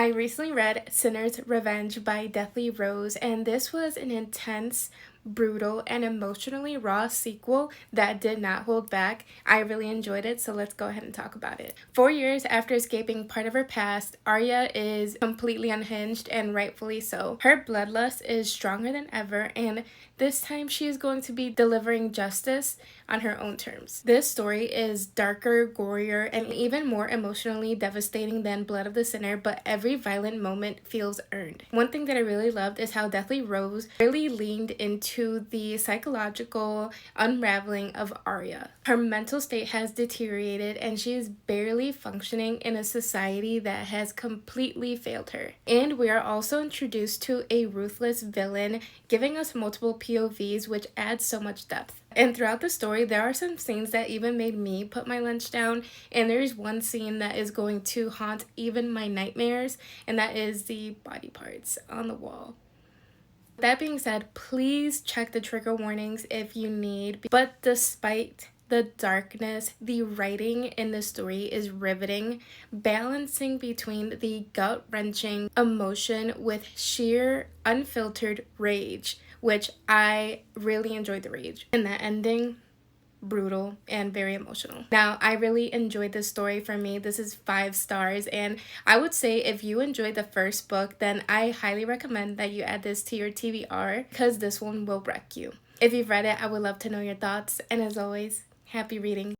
I recently read Sinner's Revenge by Deathly Rose, and this was an intense, brutal, and emotionally raw sequel that did not hold back. I really enjoyed it, so let's go ahead and talk about it. 4 years after escaping part of her past, Arya is completely unhinged, and rightfully so. Her bloodlust is stronger than ever, and this time she is going to be delivering justice on her own terms. This story is darker, gorier, and even more emotionally devastating than Blood of the Sinner, but every violent moment feels earned. One thing that I really loved is how Deathly Rose really leaned into the psychological unraveling of Arya. Her mental state has deteriorated and she is barely functioning in a society that has completely failed her. And we are also introduced to a ruthless villain, giving us multiple POVs, which adds so much depth. And throughout the story, there are some scenes that even made me put my lunch down, and there's one scene that is going to haunt even my nightmares, and that is the body parts on the wall. That being said, please check the trigger warnings if you need, but despite the darkness, the writing in the story is riveting, balancing between the gut-wrenching emotion with sheer, unfiltered rage, which I really enjoyed the rage. And that ending, brutal and very emotional. Now, I really enjoyed this story. For me, this is 5 stars, and I would say if you enjoyed the first book, then I highly recommend that you add this to your TBR because this one will wreck you. If you've read it, I would love to know your thoughts, and as always, happy reading.